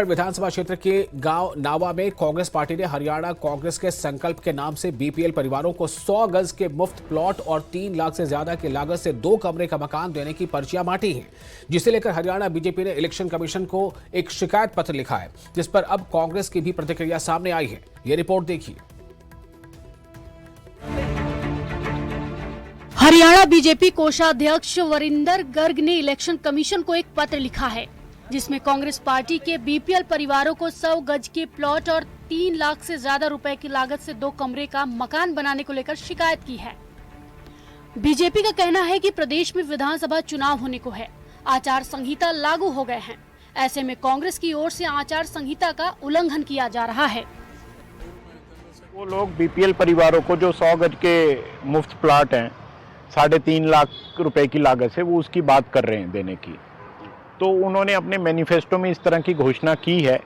विधानसभा क्षेत्र के गांव नावा में कांग्रेस पार्टी ने हरियाणा कांग्रेस के संकल्प के नाम से बीपीएल परिवारों को 100 गज के मुफ्त प्लॉट और 3 लाख से ज्यादा की लागत से 2 कमरे का मकान देने की पर्चियां बांटी हैं, जिसे लेकर हरियाणा बीजेपी ने इलेक्शन कमीशन को एक शिकायत पत्र लिखा है, जिस पर अब कांग्रेस की भी प्रतिक्रिया सामने आई है। ये रिपोर्ट देखिए। हरियाणा बीजेपी कोषाध्यक्ष वरिंदर गर्ग ने इलेक्शन कमीशन को एक पत्र लिखा है, जिसमें कांग्रेस पार्टी के बीपीएल परिवारों को 100 गज के प्लॉट और 3 लाख से ज्यादा रुपए की लागत से 2 कमरे का मकान बनाने को लेकर शिकायत की है। बीजेपी का कहना है कि प्रदेश में विधानसभा चुनाव होने को है, आचार संहिता लागू हो गए हैं। ऐसे में कांग्रेस की ओर से आचार संहिता का उल्लंघन किया जा रहा है। वो लोग बीपीएल परिवारों को जो 100 गज के मुफ्त प्लॉट हैं 3.5 लाख रुपए की लागत से, वो उसकी बात कर रहे हैं देने की। तो उन्होंने अपने मैनिफेस्टो में इस तरह की घोषणा की है,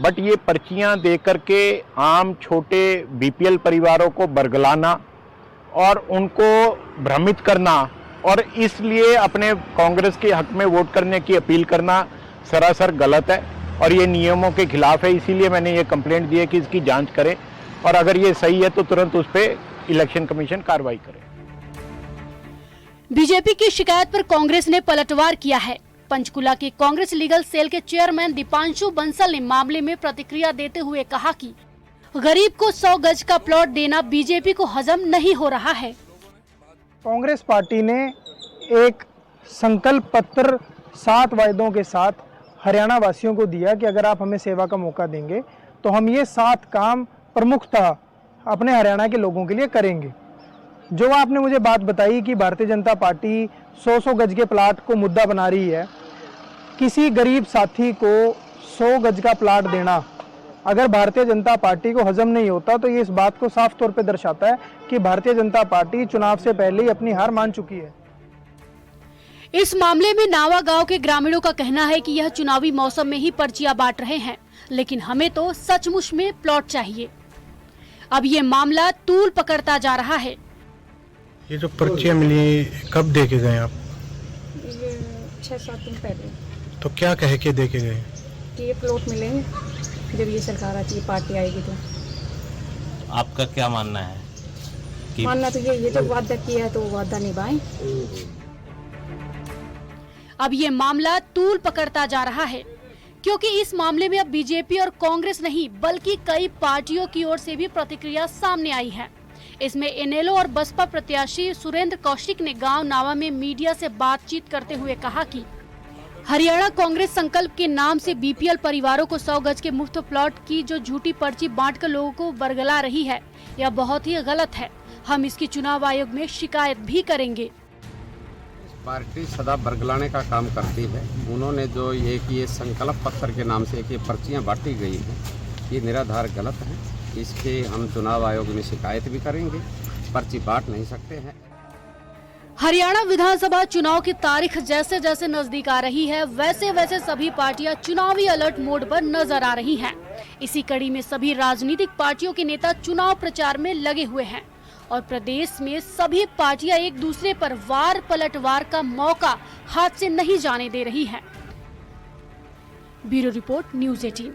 बट ये पर्चियां दे करके आम छोटे बीपीएल परिवारों को बरगलाना और उनको भ्रमित करना और इसलिए अपने कांग्रेस के हक में वोट करने की अपील करना सरासर गलत है और ये नियमों के खिलाफ है। इसीलिए मैंने ये कंप्लेंट दी है कि इसकी जांच करें और अगर ये सही है तो तुरंत उस पर इलेक्शन कमीशन कार्रवाई करे। बीजेपी की शिकायत पर कांग्रेस ने पलटवार किया है। पंचकुला के कांग्रेस लीगल सेल के चेयरमैन दीपांशु बंसल ने मामले में प्रतिक्रिया देते हुए कहा कि गरीब को 100 गज का प्लॉट देना बीजेपी को हजम नहीं हो रहा है। कांग्रेस पार्टी ने एक संकल्प पत्र 7 वायदों के साथ हरियाणा वासियों को दिया कि अगर आप हमें सेवा का मौका देंगे तो हम ये 7 काम प्रमुखतः अपने हरियाणा के लोगों के लिए करेंगे। जो आपने मुझे बात बताई कि भारतीय जनता पार्टी 100 गज के प्लाट को मुद्दा बना रही है, किसी गरीब साथी को 100 गज का प्लाट देना अगर भारतीय जनता पार्टी को हजम नहीं होता तो ये इस बात को साफ तौर पे दर्शाता है कि भारतीय जनता पार्टी चुनाव से पहले ही अपनी हार मान चुकी है। इस मामले में नावा गांव के ग्रामीणों का कहना है कि यह चुनावी मौसम में ही पर्चियां बांट रहे हैं, लेकिन हमें तो सचमुच में प्लॉट चाहिए। अब ये मामला तूल पकड़ता जा रहा है। ये जो पर्चियां मिली कब दे के गए आप? 6-7 दिन पहले। तो क्या कह के दे के गए? कि ये प्लॉट मिलेंगे जब ये सरकार आती है, पार्टी आएगी तो। आपका क्या मानना है? कि मानना तो ये जब वादा किया है तो वादा निभाएं। अब ये मामला तूल पकड़ता जा रहा है, क्योंकि इस मामले में अब बीजेपी और कांग्रेस नहीं बल्कि कई पार्टियों की ओर से भी प्रतिक्रिया सामने आई है। इसमें इनेलो और बसपा प्रत्याशी सुरेंद्र कौशिक ने गांव नावा में मीडिया से बातचीत करते हुए कहा कि हरियाणा कांग्रेस संकल्प के नाम से बीपीएल परिवारों को 100 गज के मुफ्त प्लॉट की जो झूठी पर्ची बांटकर लोगों को बरगला रही है, यह बहुत ही गलत है। हम इसकी चुनाव आयोग में शिकायत भी करेंगे। पार्टी सदा बरगलाने का काम करती है। उन्होंने जो ये संकल्प पत्र के नाम से एक ये पर्चियां बांटी गई हैं, ये निराधार गलत है। इसके हम चुनाव आयोग में शिकायत भी करेंगे। पर्ची बांट नहीं सकते हैं। हरियाणा विधानसभा चुनाव की तारीख जैसे जैसे नजदीक आ रही है, वैसे वैसे सभी पार्टियां चुनावी अलर्ट मोड पर नजर आ रही हैं। इसी कड़ी में सभी राजनीतिक पार्टियों के नेता चुनाव प्रचार में लगे हुए हैं और प्रदेश में सभी पार्टियां एक दूसरे पर वार पलटवार का मौका हाथ से नहीं जाने दे रही हैं। Bureau report, news 18।